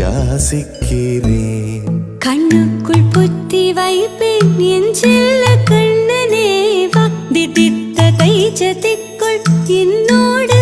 யாசிக்கிறேன். கண்ணுக்குள் புத்தி வைப்பேன் என் செல்ல கண்ணனே வா. திதித்த கைச்சத்திற்குள் என்னோடு